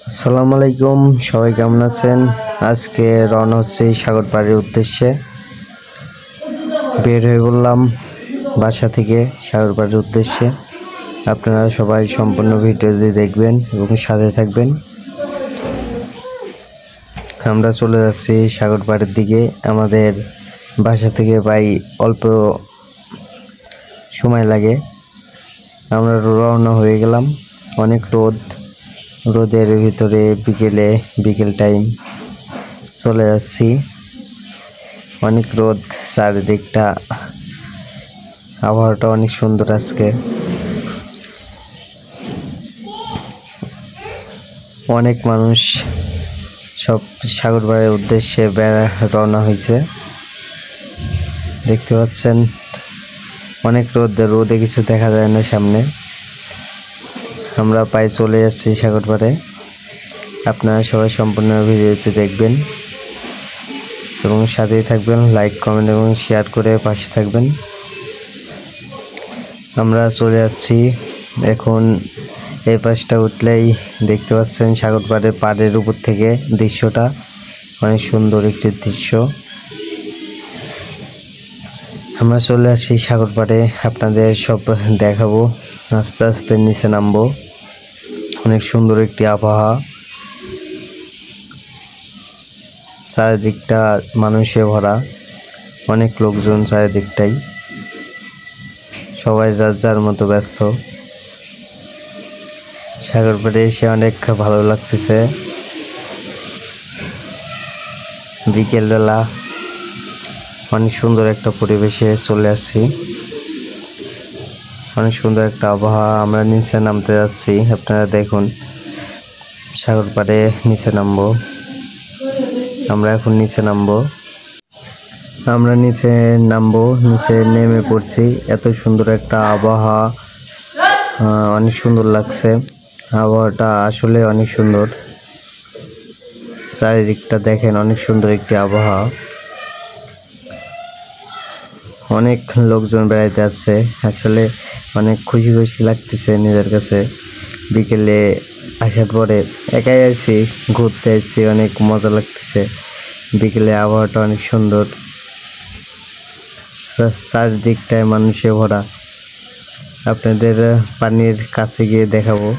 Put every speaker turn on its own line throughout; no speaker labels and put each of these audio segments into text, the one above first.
আসসালামু আলাইকুম, সবাই কেমন আছেন? আজকে রওনা হচ্ছে সাগর পাড়ের উদ্দেশ্যে। বের হয়ে বললাম বাসা থেকে সাগর পাড়ের উদ্দেশ্যে। আপনারা সবাই সম্পূর্ণ ভিডিওটি দেখবেন এবং সাথে থাকবেন। আমরা চলে যাচ্ছি সাগর পাড়ের দিকে। আমাদের বাসা থেকে প্রায় অল্প সময় লাগে। আমরা রওনা হয়ে গেলাম। অনেক রোদের ভিতরে বিকেল টাইম চলে যাচ্ছি। অনেক রোদ, চারিদিকটা আবহাওয়াটা অনেক সুন্দর। আজকে অনেক মানুষ সব সাগর পাড়ের উদ্দেশ্যে রওনা হয়েছে। দেখতে পাচ্ছেন অনেক রোদে কিছু দেখা যায় না সামনে। আমরা প্রায় চলে যাচ্ছি সাগর পাড়ে। আপনারা সবাই সম্পূর্ণ ভিডিওটি দেখবেন এবং সাথেই থাকবেন। লাইক, কমেন্ট এবং শেয়ার করে পাশে থাকবেন। আমরা চলে যাচ্ছি এখন। এই পাশটা উঠলেই দেখতে পাচ্ছেন সাগর পাড়ের উপর থেকে দৃশ্যটা অনেক সুন্দর একটি দৃশ্য। আমরা চলে আসছি সাগর পাড়ে, আপনাদের সব দেখাবো। আস্তে আস্তে নিচে নামবো। অনেক সুন্দর একটি আবহাওয়া, চারিদিকটা মানুষে ভরা, অনেক লোকজন চারিদিকটাই, সবাই যার যার মতো ব্যস্ত। সাগর পাড়ে এসে অনেক ভালো লাগতেছে। বিকেলবেলা অনেক সুন্দর একটা পরিবেশে চলে আসছি। অনেক সুন্দর একটা আবহাওয়া। আমরা নিচে নামতে যাচ্ছি, আপনারা দেখুন। সাগর পাড়ে নিচে নামবো। আমরা এখন নিচে নামবো। নিচে নেমে পড়ছি। এত সুন্দর একটা আবহাওয়া, অনেক সুন্দর লাগছে। আবহাওয়াটা আসলে অনেক সুন্দর। চারিদিকটা দেখেন, অনেক সুন্দর একটি আবহাওয়া। অনেক লোকজন বেড়াইতে আসছে। আসলে অনেক খুশি লাগতেছে নিজের কাছে। বিকেলে আসার পরে একাই আছি, ঘুরতে আসছি, অনেক মজা লাগতেছে। বিকেলে আবহাওয়াটা অনেক সুন্দর, চারদিকটায় মানুষে ভরা। আপনাদের পানির কাছে গিয়ে দেখাবো।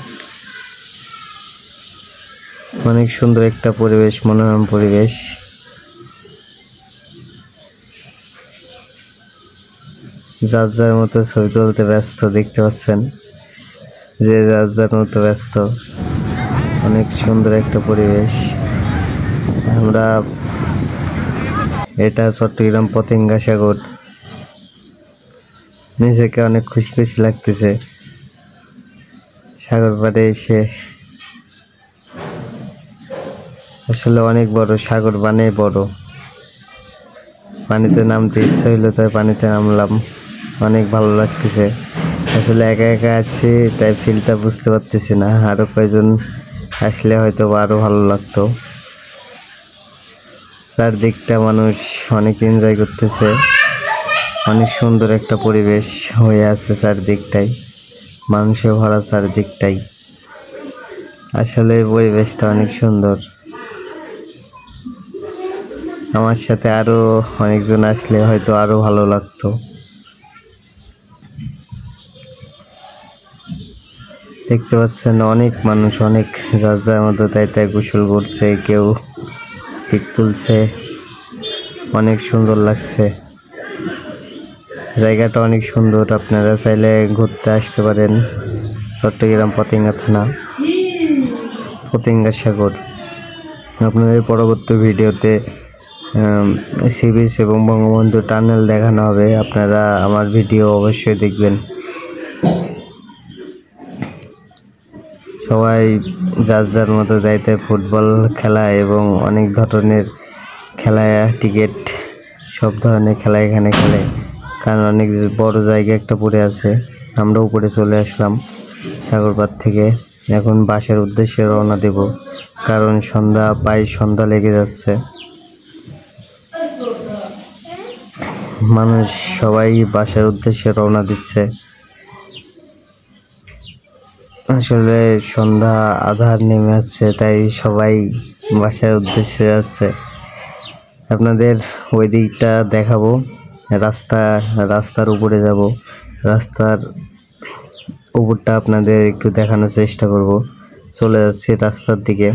অনেক সুন্দর একটা পরিবেশ, মনোরম পরিবেশ। যার যার মতো ছবি তুলতে ব্যস্ত, দেখতে পাচ্ছেন যে যার যার মতো ব্যস্ত। অনেক সুন্দর একটা পরিবেশ। এটা চট্টগ্রাম পতেঙ্গা সাগর। নিজেকে অনেক খুশি লাগতেছে সাগর পাড়ে এসে। আসলে অনেক বড় সাগর, মানে বড়। পানিতে নামতে ইচ্ছা হইলো, তাই পানিতে নামলাম। অনেক ভালো লাগতেছে। আসলে একা একা আছি, তাই ফিলটা বুঝতে পারতেছি না। আরো কয়েকজন আসলে হয়তো আরো ভালো লাগতো। চারদিকটা মানুষ অনেক এনজয় করতেছে। অনেক সুন্দর একটা পরিবেশ হয়ে আছে চারদিকটাই, মানুষে ভরা চারদিকটাই। আসলে পরিবেশটা অনেক সুন্দর। আমার সাথে আরো অনেকজন আসলে হয়তো আরো ভালো লাগতো। দেখতে পাচ্ছেন অনেক মানুষ, অনেক যার যার মতো তাই গোসল করছে, কেউ পিক তুলছে। অনেক সুন্দর লাগছে। জায়গাটা অনেক সুন্দর। আপনারা চাইলে ঘুরতে আসতে পারেন। চট্টগ্রাম পতেঙ্গা থানা, পতেঙ্গা সাগর। আপনাদের পরবর্তী ভিডিওতে সি বিচ এবং বঙ্গবন্ধু টানেল দেখানো হবে। আপনারা আমার ভিডিও অবশ্যই দেখবেন। সবাই যার যার মতো যাইতে ফুটবল খেলা এবং অনেক ধরনের খেলা, ক্রিকেট, সব ধরনের খেলা এখানে খেলে। কারণ অনেক বড় জায়গা একটা পড়ে আছে। আমরা উপরে চলে আসলাম সাগর পাড় থেকে। এখন বাসার উদ্দেশ্যে রওনা দেব, কারণ সন্ধ্যা লেগে যাচ্ছে। মানুষ সবাই বাসার উদ্দেশ্যে রওনা দিচ্ছে। আসলে সন্ধ্যা আধার নেমে আসছে, তাই সবাই বাসার উদ্দেশ্যে যাচ্ছে। আপনাদের ওই দিকটা দেখাবো, রাস্তার উপরে যাব, রাস্তার উপরটা আপনাদের একটু দেখানোর চেষ্টা করব। চলে যাচ্ছি রাস্তার দিকে,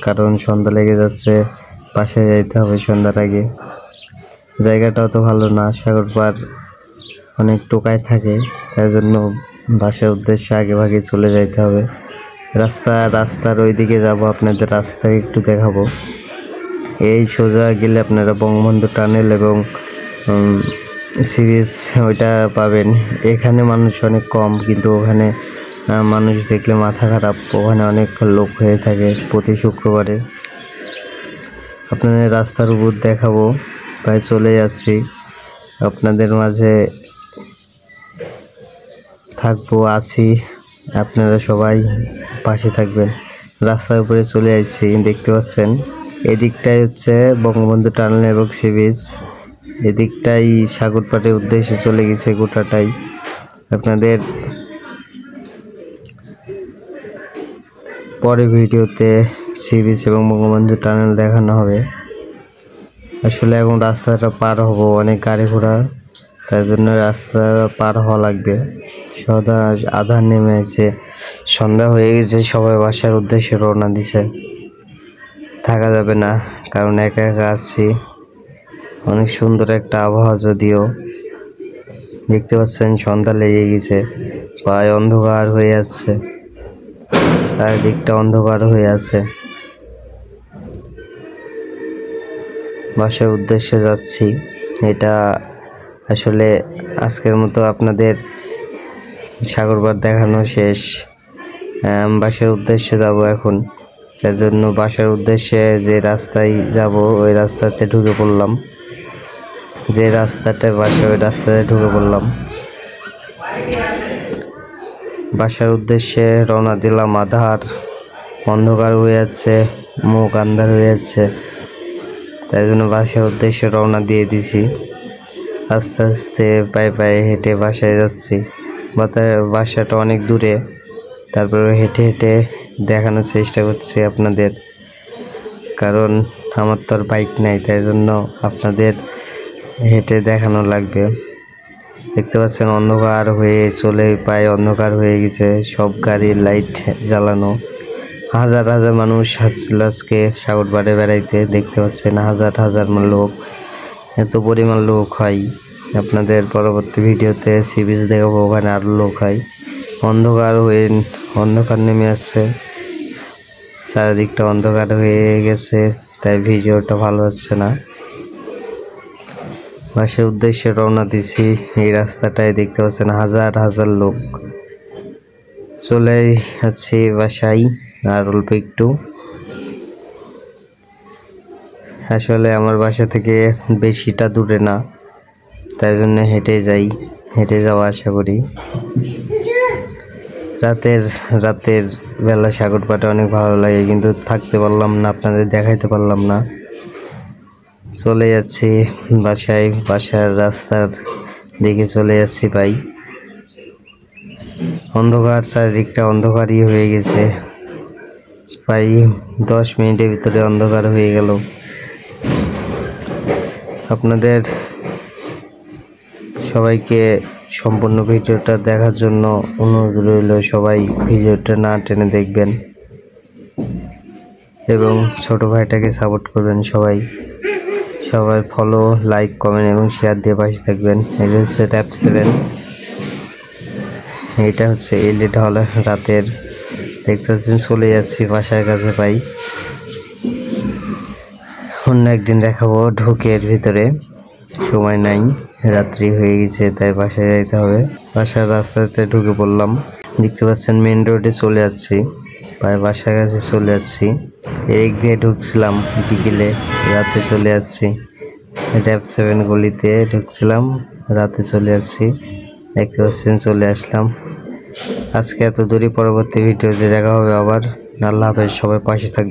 কারণ সন্ধ্যা লেগে যাচ্ছে, বাসায় যাইতে হবে সন্ধ্যার আগে। জায়গাটাও তো ভালো না, সাগর পাড় অনেক টোকায় থাকে, তাই জন্য বাসার উদ্দেশ্যে আগে ভাগে চলে যাইতে হবে। রাস্তার ওই দিকে যাবো, আপনাদের রাস্তা একটু দেখাবো। এই সোজা গেলে আপনারা বঙ্গবন্ধু টানেল এবং সি বিচ ওইটা পাবেন। এখানে মানুষ অনেক কম, কিন্তু ওখানে মানুষ দেখলে মাথা খারাপ। ওখানে অনেক লোক হয়ে থাকে প্রতি শুক্রবারে। আপনাদের রাস্তার উপর দেখাবো, প্রায় চলে যাচ্ছি, আপনাদের মাঝে থাকবো, আছি। আপনারা সবাই পাশে থাকবেন। রাস্তার উপরে চলে আসছি, দেখতে পাচ্ছেন এদিকটাই হচ্ছে বঙ্গবন্ধু টানেল এবং সি বিচ। এদিকটাই সাগর পাড়ের উদ্দেশ্যে চলে গেছে গোটাটাই। আপনাদের পরে ভিডিওতে সি বিচ এবং বঙ্গবন্ধু টানেল দেখানো হবে। আসলে এখন রাস্তাটা পার হব, অনেক গাড়ি ঘোড়া, তাই জন্য রাস্তা পার হওয়া লাগবে। আধার নেমে এসে সন্ধ্যা হয়ে গেছে, সবাই বাসার উদ্দেশ্যে রওনা দিছে। থাকা যাবে না, কারণ একা একা আসছি। অনেক সুন্দর একটা আবহাওয়া, যদিও দেখতে পাচ্ছেন সন্ধ্যা লেগে গেছে, প্রায় অন্ধকার হয়ে যাচ্ছে, চারিদিকটা অন্ধকার হয়ে আছে। বাসার উদ্দেশ্যে যাচ্ছি। এটা আসলে আজকের মতো আপনাদের সাগর পাড় দেখানো শেষ। বাসার উদ্দেশ্যে যাব এখন, তার জন্য বাসার উদ্দেশ্যে যে রাস্তায় যাব ওই রাস্তাতে ঢুকে পড়লাম। যে রাস্তাটা বাসা, ওই রাস্তাতে ঢুকে পড়লাম। বাসার উদ্দেশ্যে রওনা দিলাম। অন্ধকার হয়ে যাচ্ছে, মুখ আন্ধার হয়ে যাচ্ছে, তাই জন্য বাসার উদ্দেশ্যে রওনা দিয়ে দিছি। আস্তে আস্তে পায়ে পায়ে হেঁটে বাসায় যাচ্ছি। বাসাটা অনেক দূরে, তারপরে হেঁটে হেঁটে দেখানোর চেষ্টা করছি আপনাদের, কারণ আমার তো আর বাইক নাই, তাই জন্য আপনাদের হেঁটে দেখানো লাগবে। দেখতে পাচ্ছেন অন্ধকার হয়ে প্রায় অন্ধকার হয়ে গেছে, সব গাড়ির লাইট জ্বালানো। হাজার হাজার মানুষ আসছিল আজকে সাগর পাড়ে বেড়াইতে। দেখতে পাচ্ছেন হাজার হাজার লোক, এত পরিমাণ লোক হয়। আপনাদের পরবর্তী ভিডিওতে সি বিচ দেখাবো, ওখানে আরও লোক হয়। অন্ধকার নেমে আসছে, চারিদিকটা অন্ধকার হয়ে গেছে, তাই ভিডিওটা ভালো হচ্ছে না। বাসার উদ্দেশ্যে রওনা দিছি। এই রাস্তাটায় দেখতে পাচ্ছেন হাজার হাজার লোক। চলে যাচ্ছি বাসায়, আর অল্প একটু। আসলে আমার বাসা থেকে বেশিটা দূরে না, তাই জন্য হেঁটে যাওয়া আশা করি। রাতের বেলা সাগর পাড়ে অনেক ভালো লাগে, কিন্তু থাকতে পারলাম না, আপনাদের দেখাইতে পারলাম না। চলে যাচ্ছি বাসায়, বাসার রাস্তার দিকে চলে যাচ্ছি ভাই। অন্ধকার, চারিদিকটা অন্ধকারই হয়ে গেছে, প্রায় 10 মিনিটের ভিতরে অন্ধকার হয়ে গেল। আপনাদের সবাইকে সম্পূর্ণ ভিডিওটা দেখার জন্য অনুরোধ রইল, সবাই ভিডিওটা না টেনে দেখবেন এবং ছোট ভাইটাকে সাপোর্ট করবেন। সবাই ফলো, লাইক, কমেন্ট এবং শেয়ার দিয়ে পাশে থাকবেন। এটা হচ্ছে ট্যাপ 7, এটা হচ্ছে এলইডি হল রাতের। দেখতে পাচ্ছেন চলে যাচ্ছি বাসার কাছে ভাই। অন্য একদিন দেখাবো। ঢুকের ভিতরে সময় নাই, রাত্রি হয়ে গেছে, তাই বাসায় যাইতে হবে। বাসার রাস্তাতে ঢুকে পড়লাম। দেখতে পাচ্ছেন মেন রোডে চলে যাচ্ছি, প্রায় বাসার কাছে চলে যাচ্ছি। এদিক দিয়ে ঢুকছিলাম বিকেলে, রাতে চলে যাচ্ছি। ট্যাপ 7 গলিতে ঢুকছিলাম, রাতে চলে যাচ্ছি। দেখতে পাচ্ছেন চলে আসলাম। আজকে এত দূরই, পরবর্তী ভিডিওতে দেখা হবে আবার। আল্লাহ হাফেজ, সবাই পাশে থাকবে।